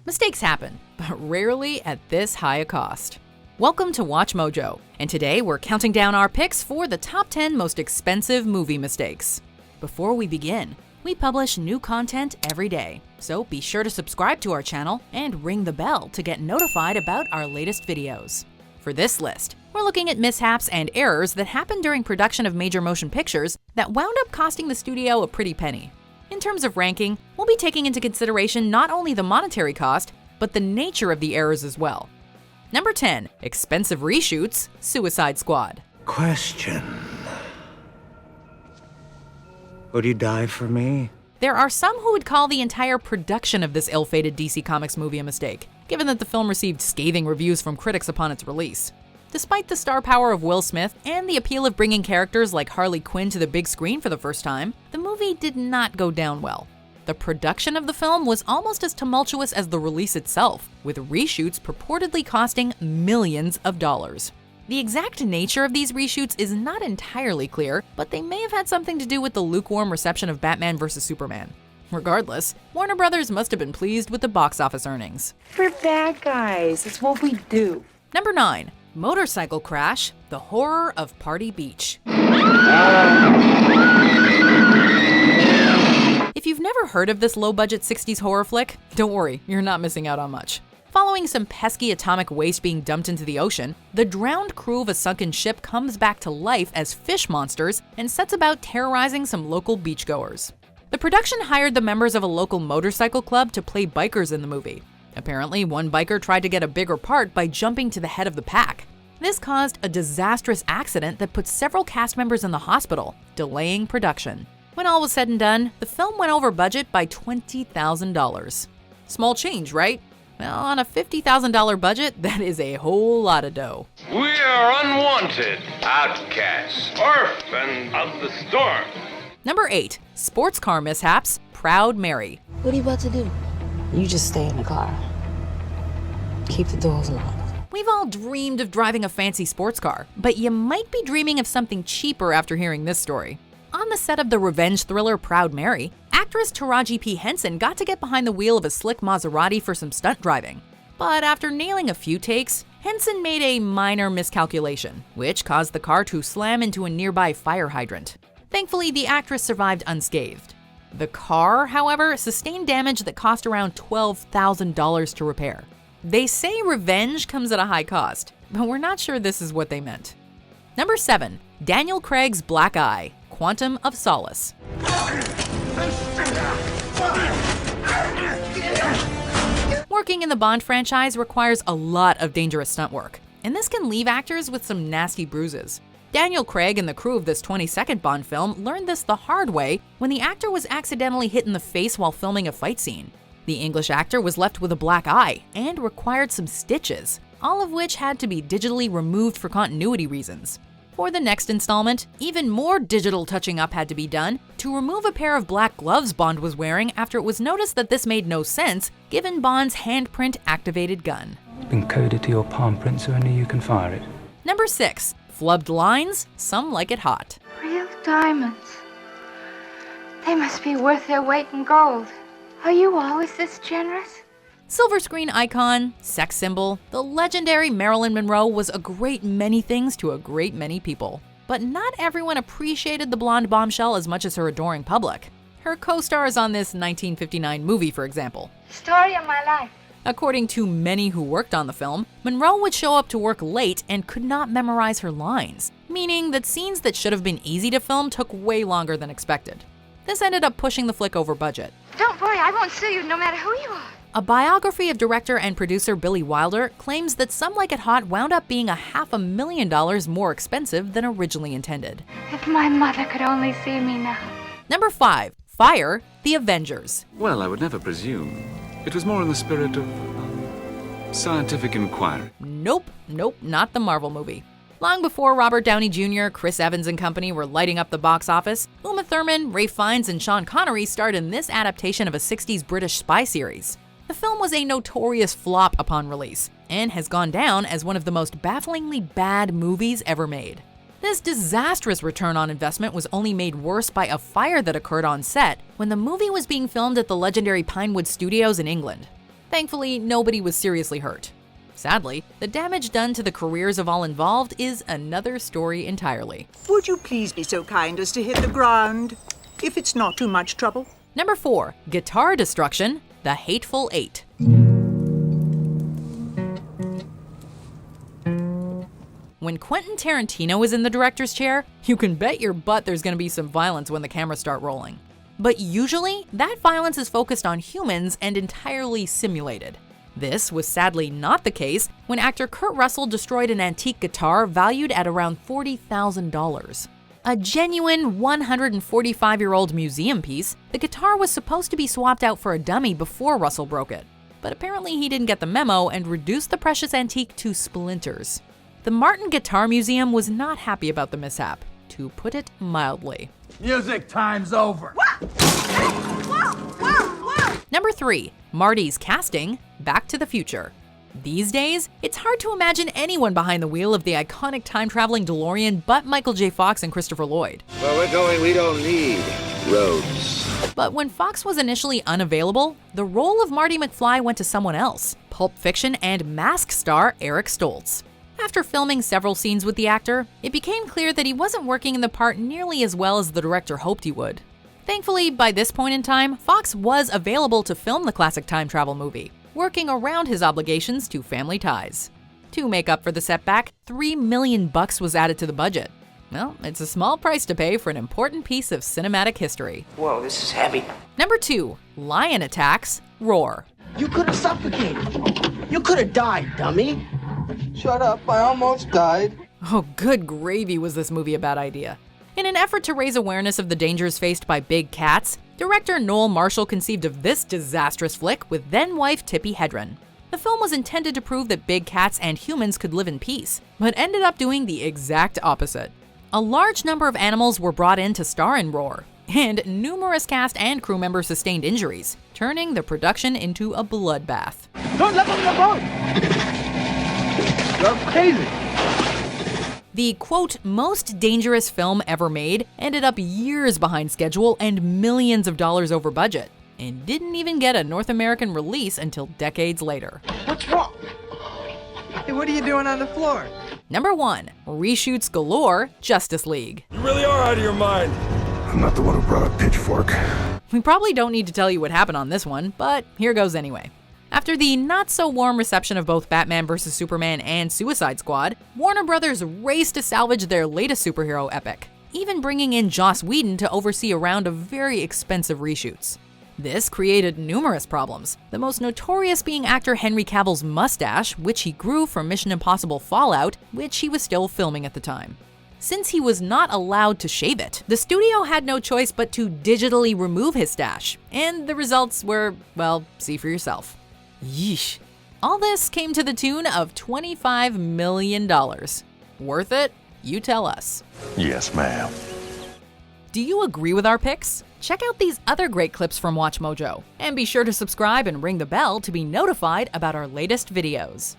Mistakes happen, but rarely at this high a cost. Welcome to WatchMojo, and today we're counting down our picks for the top 10 most expensive movie mistakes. Before we begin, we publish new content every day, so be sure to subscribe to our channel and ring the bell to get notified about our latest videos. For this list, we're looking at mishaps and errors that happened during production of major motion pictures that wound up costing the studio a pretty penny. In terms of ranking, we'll be taking into consideration not only the monetary cost, but the nature of the errors as well. Number 10, expensive reshoots, Suicide Squad. Question. Would you die for me? There are some who would call the entire production of this ill-fated DC Comics movie a mistake, given that the film received scathing reviews from critics upon its release. Despite the star power of Will Smith and the appeal of bringing characters like Harley Quinn to the big screen for the first time, the movie did not go down well. The production of the film was almost as tumultuous as the release itself, with reshoots purportedly costing millions of dollars. The exact nature of these reshoots is not entirely clear, but they may have had something to do with the lukewarm reception of Batman vs. Superman. Regardless, Warner Brothers must have been pleased with the box office earnings. We're bad guys. It's what we do. Number 9. Motorcycle Crash, The Horror of Party Beach. If you've never heard of this low-budget 60s horror flick, don't worry, you're not missing out on much. Following some pesky atomic waste being dumped into the ocean, the drowned crew of a sunken ship comes back to life as fish monsters and sets about terrorizing some local beachgoers. The production hired the members of a local motorcycle club to play bikers in the movie. Apparently, one biker tried to get a bigger part by jumping to the head of the pack. This caused a disastrous accident that put several cast members in the hospital, delaying production. When all was said and done, the film went over budget by $20,000. Small change, right? Well, on a $50,000 budget, that is a whole lot of dough. We are unwanted, outcasts, orphans of the storm. Number 8, sports car mishaps, Proud Mary. What are you about to do? You just stay in the car. Keep the doors locked. We've all dreamed of driving a fancy sports car, but you might be dreaming of something cheaper after hearing this story. On the set of the revenge thriller Proud Mary, actress Taraji P. Henson got to get behind the wheel of a slick Maserati for some stunt driving. But after nailing a few takes, Henson made a minor miscalculation, which caused the car to slam into a nearby fire hydrant. Thankfully, the actress survived unscathed. The car, however, sustained damage that cost around $12,000 to repair. They say revenge comes at a high cost, but we're not sure this is what they meant. Number 7, Daniel Craig's Black Eye, Quantum of Solace. Working in the Bond franchise requires a lot of dangerous stunt work, and this can leave actors with some nasty bruises. Daniel Craig and the crew of this 22nd Bond film learned this the hard way when the actor was accidentally hit in the face while filming a fight scene. The English actor was left with a black eye and required some stitches, all of which had to be digitally removed for continuity reasons. For the next installment, even more digital touching up had to be done to remove a pair of black gloves Bond was wearing after it was noticed that this made no sense given Bond's handprint activated gun. It's been coded to your palm print so only you can fire it. Number 6, Flubbed Lines, Some Like It Hot. Real diamonds. They must be worth their weight in gold. Are you always this generous? Silver screen icon, sex symbol, the legendary Marilyn Monroe was a great many things to a great many people. But not everyone appreciated the blonde bombshell as much as her adoring public. Her co-stars on this 1959 movie, for example. Story of my life. According to many who worked on the film, Monroe would show up to work late and could not memorize her lines, meaning that scenes that should have been easy to film took way longer than expected. This ended up pushing the flick over budget. Don't worry, I won't sue you no matter who you are. A biography of director and producer Billy Wilder claims that Some Like It Hot wound up being $500,000 more expensive than originally intended. If my mother could only see me now. Number 5, Fire, The Avengers. Well, I would never presume. It was more in the spirit of scientific inquiry. Nope, not the Marvel movie. Long before Robert Downey Jr., Chris Evans and company were lighting up the box office, Uma Thurman, Ralph Fiennes, and Sean Connery starred in this adaptation of a 60s British spy series. The film was a notorious flop upon release, and has gone down as one of the most bafflingly bad movies ever made. This disastrous return on investment was only made worse by a fire that occurred on set when the movie was being filmed at the legendary Pinewood Studios in England. Thankfully, nobody was seriously hurt. Sadly, the damage done to the careers of all involved is another story entirely. Would you please be so kind as to hit the ground, if it's not too much trouble? Number 4, guitar destruction, The Hateful Eight. When Quentin Tarantino is in the director's chair, you can bet your butt there's going to be some violence when the cameras start rolling. But usually, that violence is focused on humans and entirely simulated. This was sadly not the case when actor Kurt Russell destroyed an antique guitar valued at around $40,000. A genuine 145-year-old museum piece, the guitar was supposed to be swapped out for a dummy before Russell broke it. But apparently he didn't get the memo and reduced the precious antique to splinters. The Martin Guitar Museum was not happy about the mishap, to put it mildly. Music time's over. Number 3, Marty's casting, Back to the Future. These days, it's hard to imagine anyone behind the wheel of the iconic time-traveling DeLorean but Michael J. Fox and Christopher Lloyd. Where we're going, we don't need roads. But when Fox was initially unavailable, the role of Marty McFly went to someone else, Pulp Fiction and Mask star Eric Stoltz. After filming several scenes with the actor, it became clear that he wasn't working in the part nearly as well as the director hoped he would. Thankfully, by this point in time, Fox was available to film the classic time travel movie, working around his obligations to family ties. To make up for the setback, $3 million was added to the budget. Well, it's a small price to pay for an important piece of cinematic history. Whoa, this is heavy. Number 2, Lion Attacks, Roar. You could have suffocated. You could have died, dummy. Shut up, I almost died. Oh, good gravy was this movie a bad idea. In an effort to raise awareness of the dangers faced by big cats, director Noel Marshall conceived of this disastrous flick with then-wife Tippi Hedren. The film was intended to prove that big cats and humans could live in peace, but ended up doing the exact opposite. A large number of animals were brought in to star in Roar, and numerous cast and crew members sustained injuries, turning the production into a bloodbath. Don't let them go! You're crazy. The, quote, most dangerous film ever made ended up years behind schedule and millions of dollars over budget, and didn't even get a North American release until decades later. What's wrong? Hey, what are you doing on the floor? Number 1, Reshoots Galore, Justice League. You really are out of your mind. I'm not the one who brought a pitchfork. We probably don't need to tell you what happened on this one, but here goes anyway. After the not-so-warm reception of both Batman vs. Superman and Suicide Squad, Warner Brothers raced to salvage their latest superhero epic, even bringing in Joss Whedon to oversee a round of very expensive reshoots. This created numerous problems, the most notorious being actor Henry Cavill's mustache, which he grew from Mission Impossible Fallout, which he was still filming at the time. Since he was not allowed to shave it, the studio had no choice but to digitally remove his stash, and the results were, well, see for yourself. Yeesh. All this came to the tune of $25 million. Worth it? You tell us. Yes, ma'am. Do you agree with our picks? Check out these other great clips from WatchMojo, and be sure to subscribe and ring the bell to be notified about our latest videos.